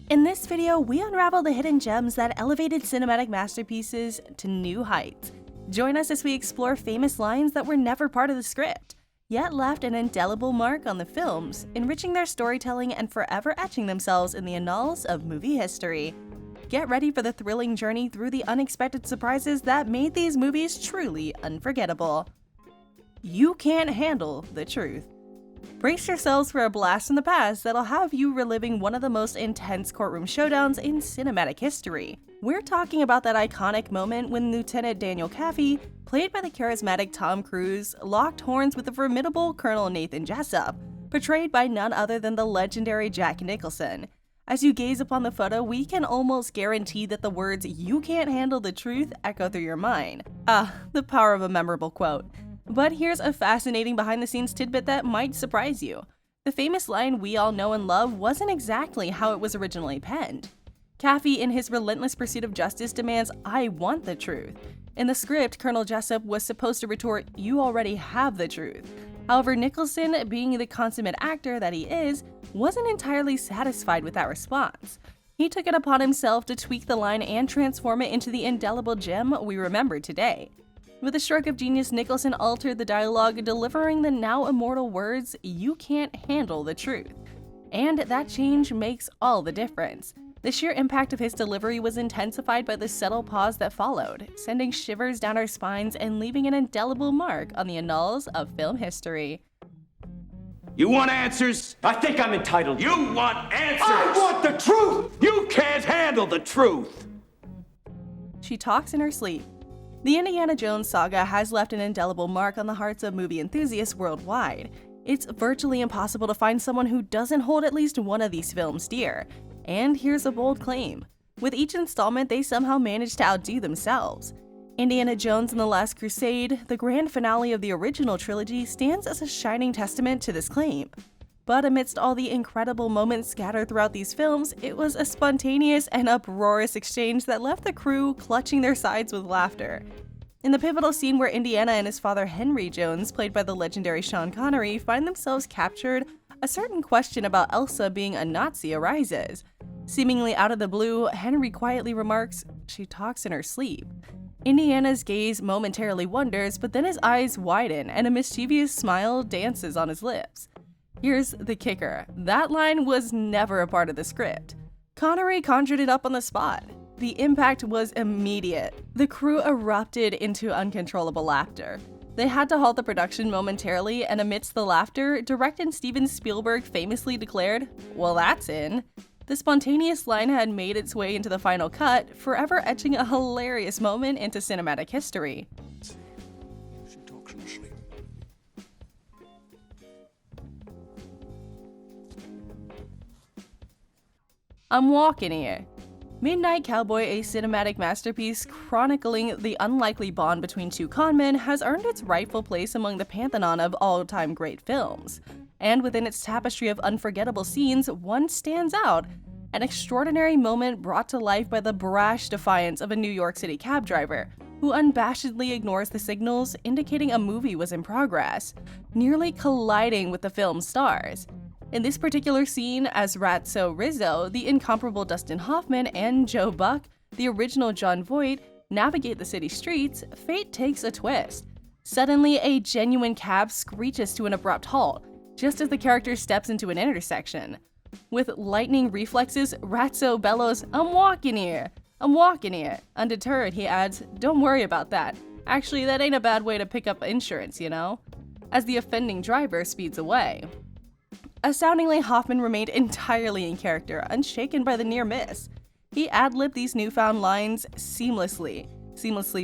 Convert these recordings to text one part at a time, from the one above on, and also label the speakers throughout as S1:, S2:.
S1: In this video, we unravel the hidden gems that elevated cinematic masterpieces to new heights. Join us as we explore famous lines that were never part of the script, yet left an indelible mark on the films, enriching their storytelling and forever etching themselves in the annals of movie history. Get ready for the thrilling journey through the unexpected surprises that made these movies truly unforgettable. You can't handle the truth. Brace yourselves for a blast from the past that'll have you reliving one of the most intense courtroom showdowns in cinematic history. We're talking about that iconic moment when Lieutenant Daniel Kaffee, played by the charismatic Tom Cruise, locked horns with the formidable Colonel Nathan Jessup, portrayed by none other than the legendary Jack Nicholson. As you gaze upon the photo, we can almost guarantee that the words "you can't handle the truth" echo through your mind. The power of a memorable quote. But here's a fascinating behind-the-scenes tidbit that might surprise you. The famous line we all know and love wasn't exactly how it was originally penned. Kaffee, in his relentless pursuit of justice, demands, "I want the truth." In the script, Colonel Jessup was supposed to retort, "You already have the truth." However, Nicholson, being the consummate actor that he is, wasn't entirely satisfied with that response. He took it upon himself to tweak the line and transform it into the indelible gem we remember today. With a stroke of genius, Nicholson altered the dialogue, delivering the now immortal words, "You can't handle the truth." And that change makes all the difference. The sheer impact of his delivery was intensified by the subtle pause that followed, sending shivers down our spines and leaving an indelible mark on the annals of film history.
S2: You want answers?
S3: I think I'm entitled.
S2: You want answers?
S3: I want the truth!
S2: You can't handle the truth!
S1: She talks in her sleep. The Indiana Jones saga has left an indelible mark on the hearts of movie enthusiasts worldwide. It's virtually impossible to find someone who doesn't hold at least one of these films dear. And here's a bold claim. With each installment, they somehow managed to outdo themselves. Indiana Jones and the Last Crusade, the grand finale of the original trilogy, stands as a shining testament to this claim. But amidst all the incredible moments scattered throughout these films, it was a spontaneous and uproarious exchange that left the crew clutching their sides with laughter. In the pivotal scene where Indiana and his father Henry Jones, played by the legendary Sean Connery, find themselves captured, a certain question about Elsa being a Nazi arises. Seemingly out of the blue, Henry quietly remarks, "She talks in her sleep." Indiana's gaze momentarily wanders, but then his eyes widen and a mischievous smile dances on his lips. Here's the kicker. That line was never a part of the script. Connery conjured it up on the spot. The impact was immediate. The crew erupted into uncontrollable laughter. They had to halt the production momentarily, and amidst the laughter, director Steven Spielberg famously declared, "Well, that's in." The spontaneous line had made its way into the final cut, forever etching a hilarious moment into cinematic history.
S3: She talks in her sleep.
S1: I'm walking here. Midnight Cowboy, a cinematic masterpiece chronicling the unlikely bond between two conmen, has earned its rightful place among the pantheon of all-time great films. And within its tapestry of unforgettable scenes, one stands out, an extraordinary moment brought to life by the brash defiance of a New York City cab driver, who unabashedly ignores the signals indicating a movie was in progress, nearly colliding with the film's stars. In this particular scene, as Ratso Rizzo, the incomparable Dustin Hoffman, and Joe Buck, the original Jon Voight, navigate the city streets, fate takes a twist. Suddenly, a genuine cab screeches to an abrupt halt, just as the character steps into an intersection. With lightning reflexes, Ratso bellows, "I'm walking here! I'm walking here!" Undeterred, he adds, "Don't worry about that. Actually, that ain't a bad way to pick up insurance, you know?" as the offending driver speeds away. Astoundingly, Hoffman remained entirely in character, unshaken by the near miss. He ad-libbed these newfound lines seamlessly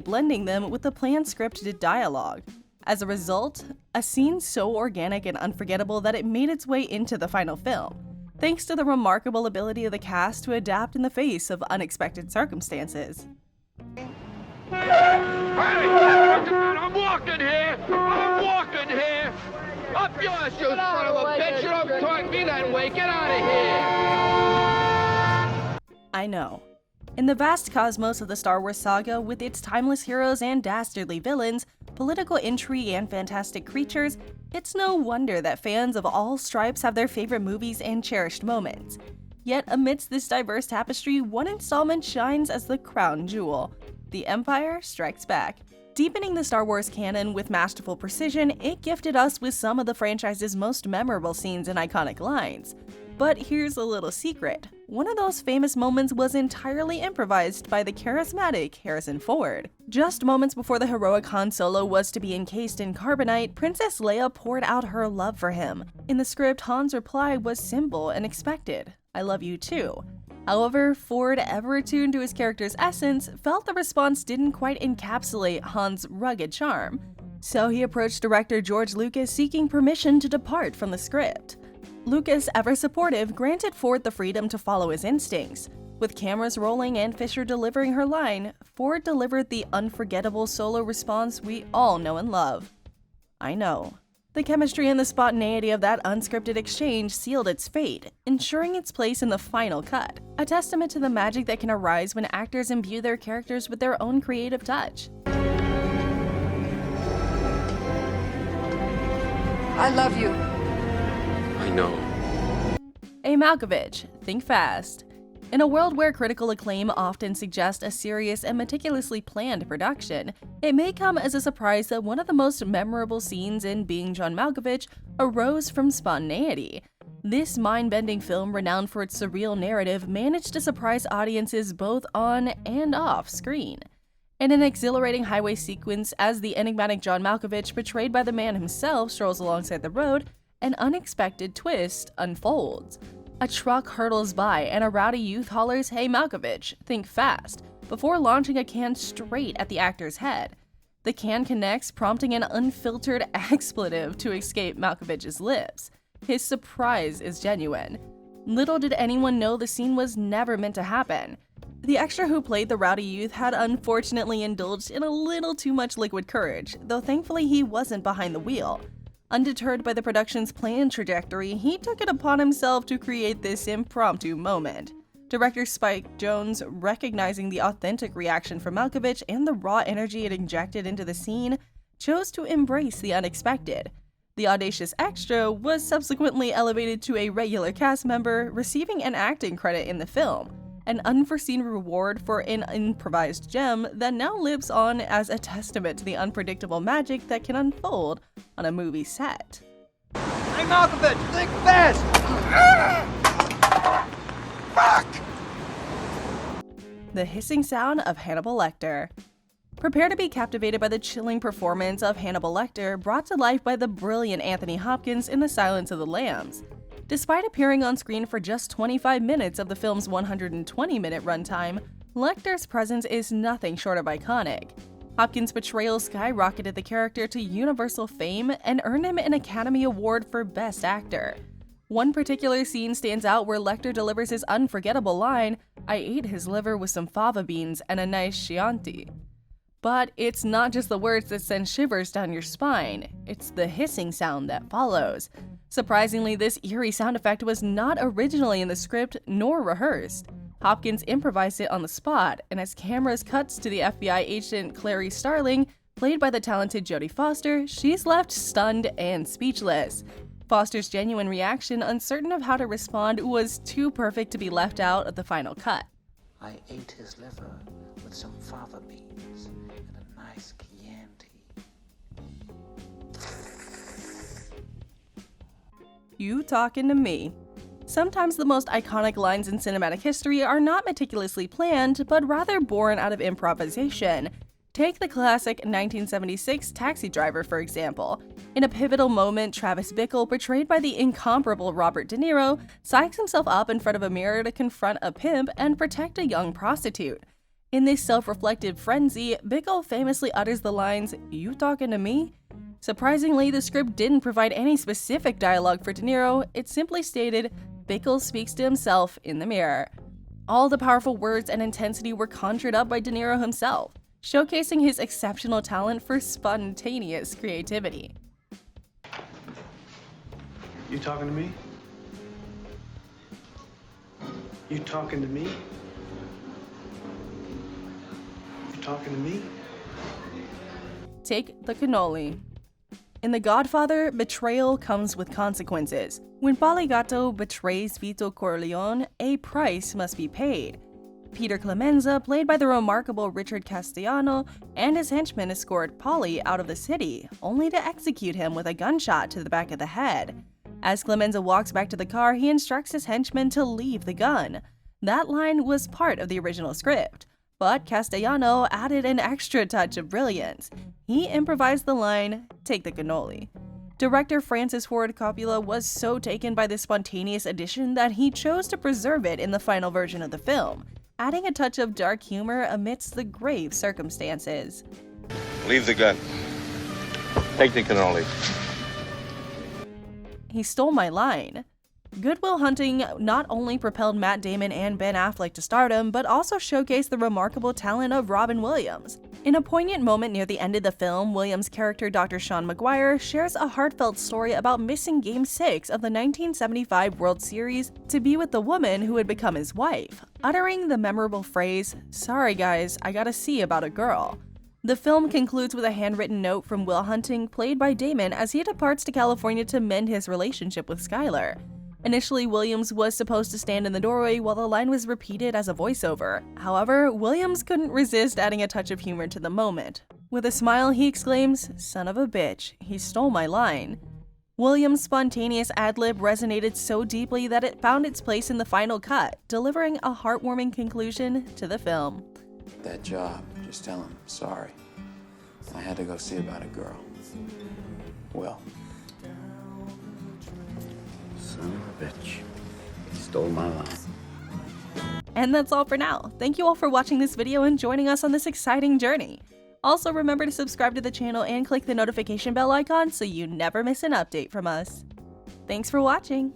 S1: blending them with the planned scripted dialogue. As a result, a scene so organic and unforgettable that it made its way into the final film, thanks to the remarkable ability of the cast to adapt in the face of unexpected circumstances.
S4: I'm walking here! I'm walking here! Up yours, you son of a bitch! You don't talk me that way! Get out of here!
S1: I know. In the vast cosmos of the Star Wars saga, with its timeless heroes and dastardly villains, political intrigue and fantastic creatures, it's no wonder that fans of all stripes have their favorite movies and cherished moments. Yet amidst this diverse tapestry, one installment shines as the crown jewel: The Empire Strikes Back. Deepening the Star Wars canon with masterful precision, it gifted us with some of the franchise's most memorable scenes and iconic lines. But here's a little secret. One of those famous moments was entirely improvised by the charismatic Harrison Ford. Just moments before the heroic Han Solo was to be encased in carbonite, Princess Leia poured out her love for him. In the script, Han's reply was simple and expected: "I love you too." However, Ford, ever attuned to his character's essence, felt the response didn't quite encapsulate Han's rugged charm. So he approached director George Lucas seeking permission to depart from the script. Lucas, ever supportive, granted Ford the freedom to follow his instincts. With cameras rolling and Fisher delivering her line, Ford delivered the unforgettable solo response we all know and love: "I know." The chemistry and the spontaneity of that unscripted exchange sealed its fate, ensuring its place in the final cut, a testament to the magic that can arise when actors imbue their characters with their own creative touch.
S5: I love you.
S3: I know.
S1: A. Malkovich, think fast. In a world where critical acclaim often suggests a serious and meticulously planned production, it may come as a surprise that one of the most memorable scenes in Being John Malkovich arose from spontaneity. This mind-bending film, renowned for its surreal narrative, managed to surprise audiences both on and off screen. In an exhilarating highway sequence, as the enigmatic John Malkovich, portrayed by the man himself, strolls alongside the road, an unexpected twist unfolds. A truck hurtles by and a rowdy youth hollers, "Hey Malkovich, think fast," before launching a can straight at the actor's head. The can connects, prompting an unfiltered expletive to escape Malkovich's lips. His surprise is genuine. Little did anyone know the scene was never meant to happen. The extra who played the rowdy youth had unfortunately indulged in a little too much liquid courage, though thankfully he wasn't behind the wheel. Undeterred by the production's planned trajectory, he took it upon himself to create this impromptu moment. Director Spike Jonze, recognizing the authentic reaction from Malkovich and the raw energy it injected into the scene, chose to embrace the unexpected. The audacious extra was subsequently elevated to a regular cast member, receiving an acting credit in the film, an unforeseen reward for an improvised gem that now lives on as a testament to the unpredictable magic that can unfold on a movie set.
S3: Hey Malkovich, think fast! Fuck!
S1: The hissing sound of Hannibal Lecter. Prepare to be captivated by the chilling performance of Hannibal Lecter, brought to life by the brilliant Anthony Hopkins in The Silence of the Lambs. Despite appearing on screen for just 25 minutes of the film's 120-minute runtime, Lecter's presence is nothing short of iconic. Hopkins' portrayal skyrocketed the character to universal fame and earned him an Academy Award for Best Actor. One particular scene stands out where Lecter delivers his unforgettable line, "I ate his liver with some fava beans and a nice Chianti." But it's not just the words that send shivers down your spine, it's the hissing sound that follows. Surprisingly, this eerie sound effect was not originally in the script nor rehearsed. Hopkins improvised it on the spot, and as cameras cuts to the FBI agent Clarice Starling, played by the talented Jodie Foster, she's left stunned and speechless. Foster's genuine reaction, uncertain of how to respond, was too perfect to be left out of the final cut.
S6: I ate his liver with some fava beans and a nice Chianti.
S1: You talking to me? Sometimes the most iconic lines in cinematic history are not meticulously planned, but rather born out of improvisation. Take the classic 1976 Taxi Driver, for example. In a pivotal moment, Travis Bickle, portrayed by the incomparable Robert De Niro, psychs himself up in front of a mirror to confront a pimp and protect a young prostitute. In this self-reflective frenzy, Bickle famously utters the lines, "You talking to me?" Surprisingly, the script didn't provide any specific dialogue for De Niro, it simply stated, "Bickle speaks to himself in the mirror." All the powerful words and intensity were conjured up by De Niro himself, showcasing his exceptional talent for spontaneous creativity.
S7: You talking to me? You talking to me? You talking to me?
S1: Take the cannoli. In The Godfather, betrayal comes with consequences. When Poligato betrays Vito Corleone, a price must be paid. Peter Clemenza, played by the remarkable Richard Castellano, and his henchmen escort Polly out of the city, only to execute him with a gunshot to the back of the head. As Clemenza walks back to the car, he instructs his henchmen to leave the gun. That line was part of the original script, but Castellano added an extra touch of brilliance. He improvised the line, "Take the cannoli." Director Francis Ford Coppola was so taken by this spontaneous addition that he chose to preserve it in the final version of the film, adding a touch of dark humor amidst the grave circumstances.
S3: Leave the gun. Take the cannoli.
S1: He stole my line. Good Will Hunting not only propelled Matt Damon and Ben Affleck to stardom, but also showcased the remarkable talent of Robin Williams. In a poignant moment near the end of the film, Williams' character Dr. Sean Maguire shares a heartfelt story about missing Game 6 of the 1975 World Series to be with the woman who had become his wife, uttering the memorable phrase, "Sorry guys, I gotta see about a girl." The film concludes with a handwritten note from Will Hunting, played by Damon, as he departs to California to mend his relationship with Skylar. Initially, Williams was supposed to stand in the doorway while the line was repeated as a voiceover. However, Williams couldn't resist adding a touch of humor to the moment. With a smile, he exclaims, "Son of a bitch, he stole my line." Williams' spontaneous ad-lib resonated so deeply that it found its place in the final cut, delivering a heartwarming conclusion to the film.
S6: That job, just tell him, sorry. I had to go see about a girl. Will.
S5: Son of a bitch. He stole my line.
S1: And that's all for now. Thank you all for watching this video and joining us on this exciting journey. Also, remember to subscribe to the channel and click the notification bell icon so you never miss an update from us. Thanks for watching!